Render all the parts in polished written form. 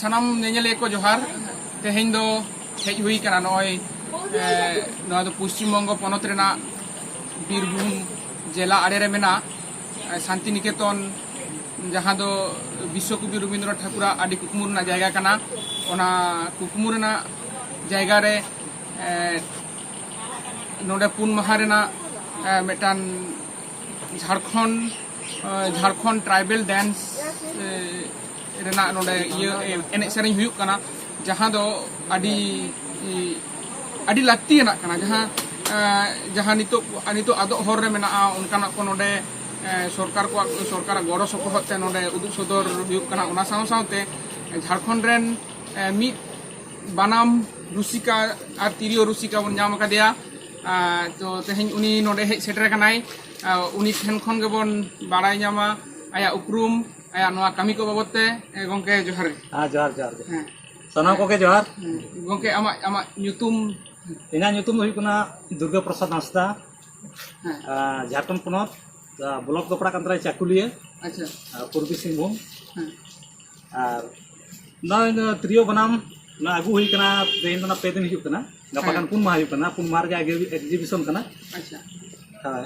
सानाम नेनेले को जोहार तेहेñ दो हेज हुई कना नय नवा दो पश्चिम बंग पनत रेना बीरभूम जिला आड़े रे मेना शांति निकेतन जहाँ दो विश्वकवि रवींद्रनाथ ठाकुर आदि कुकमु रेना जायगा कना ओना कुकमु रेना जायगा रे नोडे पुन माहा रेना मेटान झारखंड ट्राइबल डांस रेना नोडे एने सेरेñ हुयुक कना जहाँ दो आदि लाक्ति ना कना जहाँ नितो आदो हर रे मेना उनकाना को नोडे सरकार गड़ो सपोहत ते नोडे उदुग सदर हुयुक कना ओना साव सावते झारखंड रेन मिद बानाम रुसिका और तिरियो रुसिका बन नाम कादेया तो तेहेñ उनी नोडे हेज सेटर कनाय उनी ठेन खन गेबन बाड़ाय नामा आया उपरुम आया नोआ कामी को बाबते गंके जोहार जोहार जोहार सनाम को के जोहार गंके आमा ᱧᱩᱛᱩᱢ इना ᱧᱩᱛᱩᱢ हुई कना दुर्गा प्रसाद हांसदा झारखंड पनत ब्लॉक दो पड़ा कंतरा चाकुलिया अच्छा पूर्वी सिंहभूम और ना त्रियो बनाम ना आगू हुई कना तेहेñ ना पे दिन हुई कना गपा kan पुन माह हुई कना पुन माह रे एग्जीबिशन कना अच्छा हाय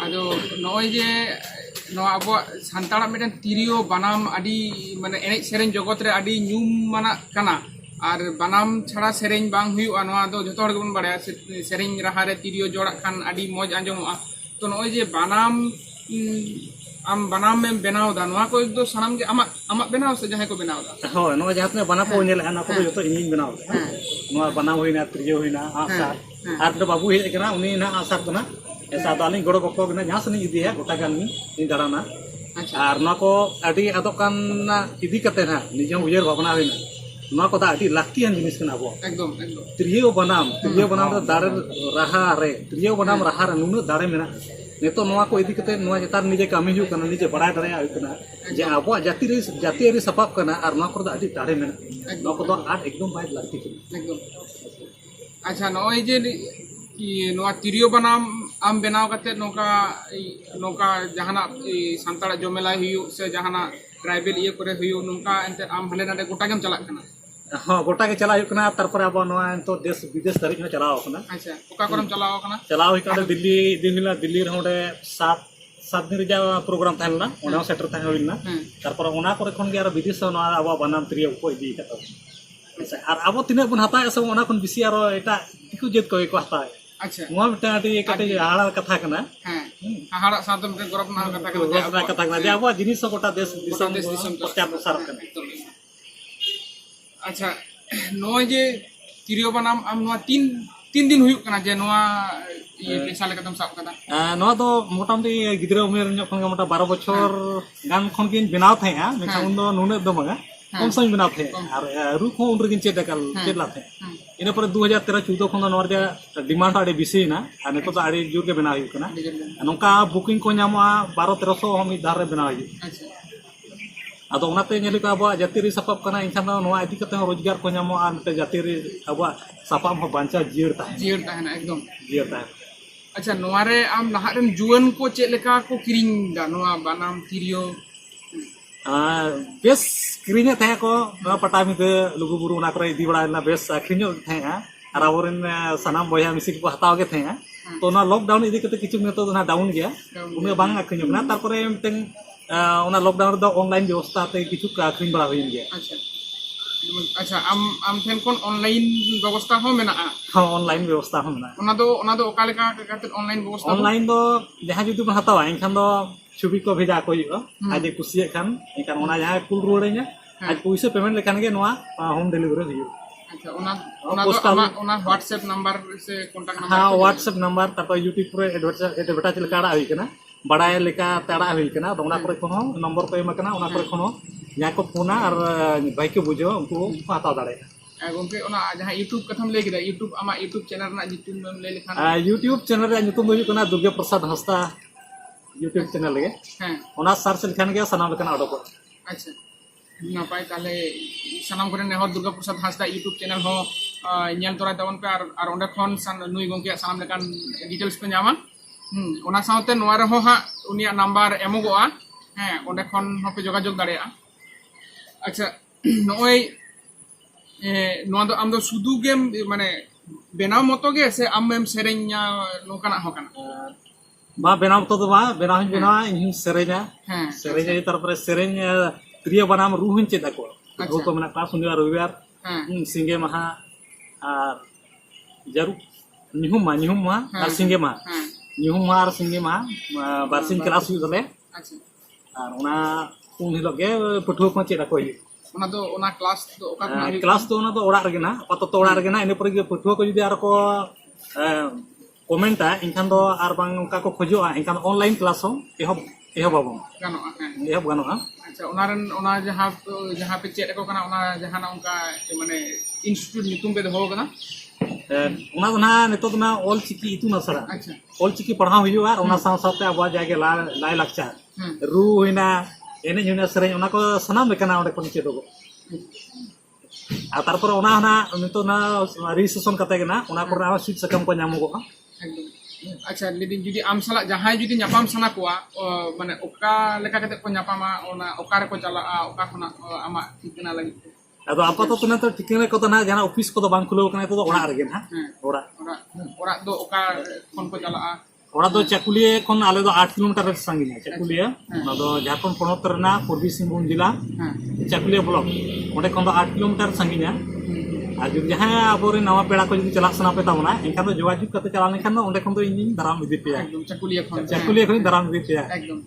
आदो नय जे नवा अब सानताड़ा मिटन तिरियो बनाम आदि माने एने सेरेñ जगत रे आदि ᱧᱩᱢ माना कना और बनाम छाड़ा सेरेñ बांग हुयुआ नवा दो जतो हर गेबन बाड़ाया सेरेñ राहा रे तिरियो जोड़ा खान आदि मौज आंजमोआ तो नय जे बनाम आम बनाम में बनाव दा नवा को दो सनाम जे आमा बनाव से जहां को बनाव दा हो नवा जहां बना को नेल ना को जतो इनिन बनाव नवा बनाव होइना त्रियो होइना आसार आर दो बाबू हे कना उनी ना आसार कना ऐसा दाली गड़ो गप्पो कना जहां सनी इदी है गोटा गान नि दाड़ाना अच्छा और ना को आदि आदो कान ना इदी कते ना निजे उयर भावना होइना ना को दा आदि लाक्तियान जिनिस कना बो एकदम त्रियो बनाम दा दाड़े राहा रे त्रियो बनाम राहा रे नुनु दाड़े मेना नेतो नवा को इदी कते नवा जतार निजे कामी हुई कना निजे बड़ाय दाड़ाया हुई कना जे आबो जातियारि सपाप कना और ना को दा आदि दाड़े मेना ना को दो आर एकदम बाय लाक्ति एकदम अच्छा नय जे नवा तिरियो बनाम आम बनाव कते नोका जहाना सानताड़ा जमेला हुयु से जहाना ट्राइबल ये करे हुयु नोका एंते आम हले नाडे गोटा गेम चला कना हाँ गोटा के चला हुई कना तारपर अब नवा तो देश विदेश धरिक में चलाव कना अच्छा ओका करम चलाव कना चलाव हुई कना दिल्ली रे होडे 7 दिन रे प्रोग्राम थानला ओना सेटर थान होइना तारपर ओना करे खन गे आर विदेश नवा अब बनाम त्रियो को इदी कता अच्छा और अब तिने बन हता सब ओना खन बिसी आरो एटा दिकु जेत को हता अच्छा नवा मिटा आटी कटे हाड़ा कथा कना हां हाड़ा सादम के गरब ना कथा कना जे अब जिनिस गोटा देश दिसम प्रचार प्रसार कना अच्छा नय जे तिरियो बनाम आम नवा तीन दिन हुयुक कना जे नवा ये पेशा लेका तुम साब कदा नवा दो मोटामटी गिद्रा उमेर ᱧᱚᱜ खन मोटा 12 बछर गान खन किन बनाव थे मेखा उन दो नुने दो मगा कम समय बनाव थे और रु को उन रगिन चेदला थे इन पर 2013 14 खन नोर जे डिमांड आडे बिसी ना आ नेतो तो आडे जुर के बनाव हुयुक कना नोका बुकिंग को ᱧᱟᱢᱚᱜᱼᱟ 12-1300 हम दार रे बनाव हुयुक अच्छा आदो ओनाते नेले का अब जातिरि सपाप कना इनखान नोआ इदी कते रोजगार को ᱧᱟᱢᱚᱜᱼᱟ नते जातिरि अब सपाप हो बांचा जियर ताहेना एकदम जियर ताहेना अच्छा नोआ रे आम नहार रेन जुवन को चेक लेका को किरिंग दा नोआ बनाम तिरियो बेस किरिंगे थे को नोआ पटामी दे लुगु बुरु ना करे इदी बड़ा बेस किरिंगे थे और आवरेन सनाम बया मिसी को हताव के थे तो ना लॉकडाउन इदी कते किछु में तो ना डाउन गया उमे बांग अखरिंग ना तारपरे मिटन ओना लॉकडाउन दो ऑनलाइन व्यवस्था ते किछु अखरिंग बड़ा होइन गया अच्छा अच्छा आम ठेन कोन ऑनलाइन व्यवस्था हो मेना हां ऑनलाइन व्यवस्था हो मेना ओना दो ओका लेका खातिर ऑनलाइन व्यवस्था ऑनलाइन दो जहां जुदी बन हतावा इनखान दो छवि को भेजा को हुआ आज कुसिया खान इनखान ओना जहां कुल रुवाड़े냐 आज पैसा पेमेंट लेखान गे नोआ होम डिलीवरी हुई अच्छा ओना दो ओना व्हाट्सएप नंबर से कांटेक्ट नंबर हां व्हाट्सएप नंबर तापर यूट्यूब पर एडवर्टाइज लेका आड़ा हुई कना बड़ाय लेका ताड़ा हुई कना तो ओना करे कोनो नंबर को एम कना ओना करे कोनो या को फोना और भाई के बुझो उनको हता दाड़े गंके ओना जहां यूट्यूब कथम ले केदा यूट्यूब आमा यूट्यूब चैनल ना यूट्यूब में ले लेखान यूट्यूब चैनल रे ᱧᱩᱛᱩᱢ हुई कना दुर्गा प्रसाद हांसदा यूट्यूब चैनल गे हां ओना सर्च लेखान गे सनाम लेखान अडोको अच्छा नापाय ताले सनाम करे ने दुर्गा प्रसाद हांसदा यूट्यूब चैनल हो ᱧᱮᱞ तोरा तबन पे और ओंडे खन नुई गंके सनाम लेखान डिटेल्स पे ᱧᱟᱢᱟ ओना साउते नोआ रे हो हा उनिया नंबर एमोगोआ ओंडे खन हो पे जोगाजोग दाड़ेया अच्छा नॉय नोआ दो आम दो सुदु गेम माने बेनाव मतो गे से आमेम सेरेन्या नोकाना होकना बा बेनाव तो बा बेनाव हूँ बेनावा इन सेरेजा हाँ सेरेजा तारपरे सेरेंग त्रिय बनाम रू हूँ चेदा को रू को मेना क्लास शनिवार रविवार हाँ सिंगे महा और जरूर निहुम मा और सिंगे महा हाँ निहुम मा और सिंगे महा बारसिंग क्लास हुई तले अच्छा और उना उन हिलोग गे पठुआ को चेदा को ओना दो ओना क्लास दो ओका खना क्लास तो उना तो ओड़ा रगे ना आपातत ओड़ा रगे ना इन पर पठुआ को जुदी आर को कमेंटा इनखान दो आर बांग उनका को खोजोआ इनखान ऑनलाइन क्लास हो एहब बाबो गानो हाँ एहब गानोआ अच्छा ओनारन ओना जहाँ पे चेक को कना ओना जहाँ ना उनका माने इंस्टीट्यूट नितुम पे दो कना उना तो ना नितो तो ना ऑल चिकी इतुन असरा अच्छा ऑल चिकी पढ़ाव हुआ और उना साथ साथ अब जाके लाई लाचार रू हुईना एने हुईना सेरें उना को सनाम लेकना ओडे कोन चेदो आ तारपर उना ना नितो ना रिसेशन कते गना उना को ना सीट सकम को नामो को एकदम अच्छा लेकिन जुदी आम साला जहां जुदी न्यापाम सना कोआ माने ओका लेका कते को न्यापामा ओना ओका रे को चला ओका खना आमा ठिकाना लगी अदो आपातत ना तो ठिकाना को तो ना जहां ऑफिस को तो बांग खुलो कना तो ओड़ा रगे ना ओड़ा दो ओका खन को चला ओड़ा दो चाकुलिया खन आले दो 8 किलोमीटर रे संगिना चाकुलिया ना दो झारखंड पोनत रना पूर्वी सिंहभूम जिला चाकुलिया ब्लॉक ओडे खन दो 8 किलोमीटर संगिना और जो जहाँ अब नवा पेड़ा को जो चला सना पे तबना एनखान दो जोगाजोग करते चला लेखान ओंडे खन दो इन दाराम इदी पे एकदम चाकुलिया खन दाराम इदी पे एकदम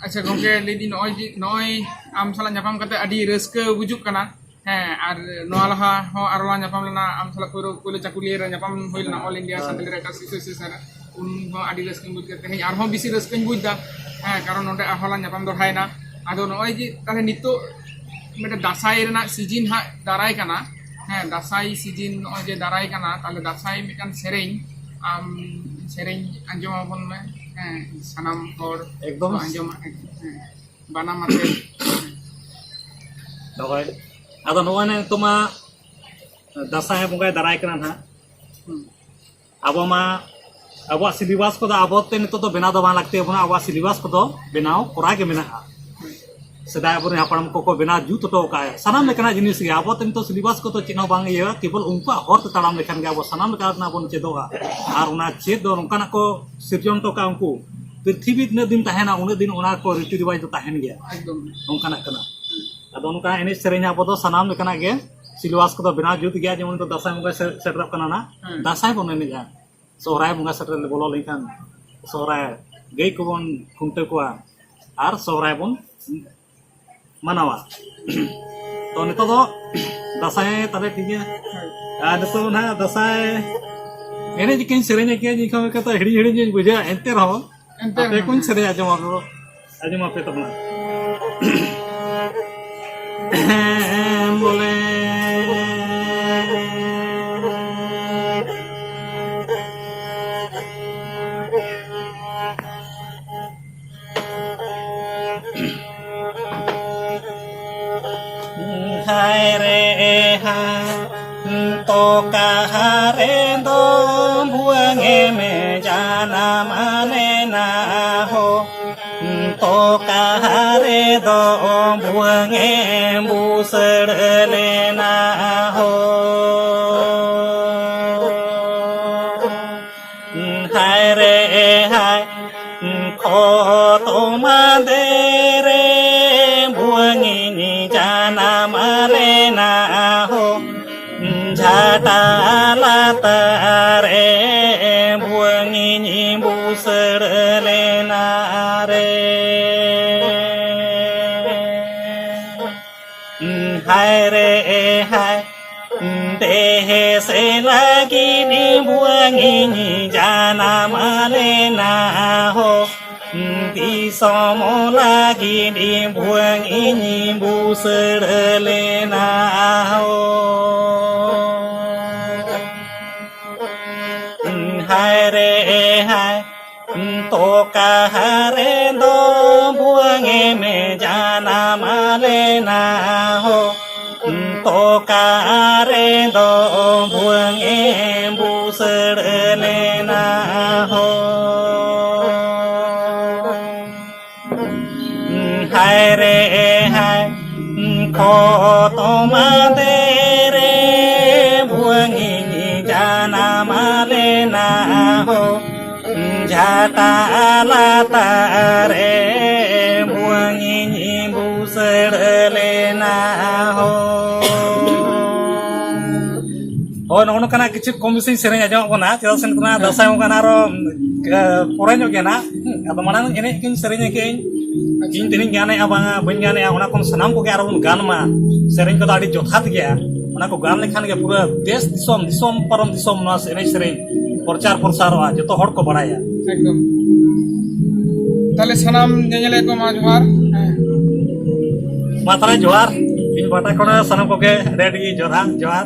अच्छा गंके लेदी नय आम साला ᱧᱟᱯᱟᱢ ᱠᱟᱛᱮ ᱟᱹᱰᱤ ᱨᱟᱹᱥᱠᱟᱹ ᱵᱩᱡᱩᱜ ᱠᱟᱱᱟ ᱦᱮᱸ ᱟᱨ ᱱᱚᱣᱟ ᱞᱟᱦᱟ ᱦᱚᱸ ᱟᱨᱚ ᱧᱟᱯᱟᱢ ᱞᱮᱱᱟ ᱟᱢ ᱥᱟᱞᱟᱜ ᱯᱳᱭᱞᱳ ᱪᱟᱠᱩᱞᱤᱭᱟᱹ ᱨᱮ ᱧᱟᱯᱟᱢ ᱦᱩᱭ ᱞᱮᱱᱟ all India Santali writers association ᱨᱮ ᱩᱱ ᱦᱚᱸ ᱟᱹᱰᱤ ᱨᱟᱹᱥᱠᱟᱹᱧ ᱵᱩᱡ ᱠᱮᱫ ᱛᱮᱦᱮᱧ ᱟᱨᱦᱚᱸ ᱵᱮᱥᱤ ᱨᱟᱹᱥᱠᱟᱹᱧ ᱵᱩᱡᱫᱟ ᱦᱮᱸ ᱠᱟᱨᱚᱱ ᱱᱚᱰᱮ ᱟᱨᱦᱚᱸ ᱞᱟᱝ ᱧᱟᱯᱟᱢ ᱫᱚᱲᱦᱟᱭᱮᱱᱟ ᱟᱫᱚ ᱱᱚᱜᱼᱚᱭ ᱡᱮ ᱛᱟᱦᱞᱮ ᱱᱤᱛᱚᱜ ᱢᱤᱫᱴᱮᱱ ᱫᱟᱸᱥᱟᱭ ᱨᱮᱱᱟᱜ ᱥᱤᱡᱤᱱ ᱦᱟᱸᱜ ᱫᱟᱨᱟᱭ ᱠᱟᱱᱟ ᱦᱮᱸ ᱫᱟᱸᱥᱟᱭ ᱥᱤᱡᱤᱱ ᱱᱚᱜᱼᱚᱭ ᱡᱮ ᱫᱟᱨᱟᱭ ᱠᱟᱱᱟ ᱛᱟᱦᱞᱮ ᱫᱟᱸᱥᱟᱭ ᱢᱤᱫᱴᱟᱱ ᱥᱮᱨᱮᱧ ᱟᱢ ᱥᱮᱨᱮᱧ ᱟᱸᱡᱚᱢ ᱟᱵᱚᱱ ᱢᱮ ᱦᱮᱸ ᱥᱟᱱᱟᱢ ᱦᱚᱲ एकदम ᱟᱸᱡᱚᱢᱟ ᱵᱟᱱᱟᱢ ᱟᱛᱮ दबाई अदो नोआ ने तो मा दासाय बंगाय दाराय कना ना अब मा अब सिलेबस को अब ते नितो तो बेना दो बा लगते बना अब सिलेबस को तो बेनाव कोरा के मेना सदाय बने हपड़म को बेना जुत तो का सनाम लेकना जिनिस गे अब ते नितो सिलेबस को तो चिनो बांग ये केवल उनका हर तड़ाम लेखन गे अब सनाम लेका ना बन चेदोगा और उना चेद दो उनका को सिरजन तो का उनको पृथ्वी न दिन तहना उन दिन उना को रीति रिवाज तो तहन गया एकदम उनका कना अदो उनका एने सेरेंया बदो सनाम लेकना गे सिलेबस को बेना जुत गया जेमन तो दासाय बंगा सेटर कना ना दासाय बन ने जा सोहराय बंगा सेटर बोलो लेखान सोहराय गई को बन खुंटे को आर सोहराय बन मनावा तो नितो दो दासाय तले ठीक है आ नितो ना दासाय एने जिकिन सेरेंया के जिखा में कता हिड़ी हिड़ी जे बुझा एंते रहो आपे कुन सेरे आजमा पे तबना बोले हाय रे हाय तो कहा रे दो बुआंगे में जाना माने ना हो तो कहा रे दो बुआंगे बूसड़ लेना हो हाय रे हाय खो तो मादे रे बुआंगी जाना माने ना हो झाटा लाता रे बुआंगी बूसड़ लेना रे हाय रे हाय देह से लगी नी बुआंगी जाना माने ना हो दिसों लगी नी बुआंगी बूसड़ लेना हो हाय रे हाय तो कहा रे दो बुआंगे में जाना माने ना हो तो कहा रे दो बुआंगे बूसड़ लेना हो हाय रे हाय tomade re buangi jana malena ho jata alata re buangi buserlena ho oh nono kana kichit komising serenya jawab kona chedal sen kana dasai kana ro pore nyok gena ado manang ene kin serenya kin ᱤᱧ ᱛᱤᱱᱟᱹᱜ ᱜᱟᱱᱮᱜᱼᱟ ᱵᱟᱝᱟ ᱵᱟᱹᱧ ᱜᱟᱱᱮᱜᱼᱟ ᱚᱱᱟ ᱠᱷᱚᱱ ᱥᱟᱱᱟᱢ ᱠᱚᱜᱮ ᱟᱨᱚ ᱵᱚᱱ ᱜᱟᱱ ᱢᱟ ᱥᱮᱨᱮᱧ ᱠᱚᱫᱚ ᱟᱹᱰᱤ ᱡᱚᱛᱷᱟᱛ ᱜᱮᱭᱟ ᱚᱱᱟ ᱠᱚ ᱜᱟᱱ ᱞᱮᱠᱷᱟᱱ ᱜᱮ ᱯᱩᱨᱟᱹ ᱫᱮᱥ ᱫᱤᱥᱚᱢ ᱫᱤᱥᱚᱢ ᱯᱟᱨᱚᱢ ᱫᱤᱥᱚᱢ ᱱᱚᱣᱟ ᱮᱱᱮᱡ ᱥᱮᱨᱮᱧ ᱯᱨᱚᱪᱟᱨ ᱯᱨᱚᱥᱟᱨᱚᱜᱼᱟ ᱡᱚᱛᱚ ᱦᱚᱲ ᱠᱚ ᱵᱟᱲᱟᱭᱟ ᱮᱠᱫᱚᱢ ᱛᱟᱦᱞᱮ ᱥᱟᱱᱟᱢ ᱧᱮᱧᱮᱞᱤᱭᱟᱹ ᱠᱚ ᱢᱟ ᱡᱚᱦᱟᱨ ᱢᱟ ᱛᱟᱦᱞᱮ ᱡᱚᱦᱟᱨ ᱤᱧ ᱵᱟᱴᱟ ᱠᱷᱚᱱ ᱥᱟᱱᱟᱢ ᱠᱚᱜᱮ ᱟᱹᱰᱤ ᱟᱹᱰᱤ ᱡᱚᱦᱟᱨ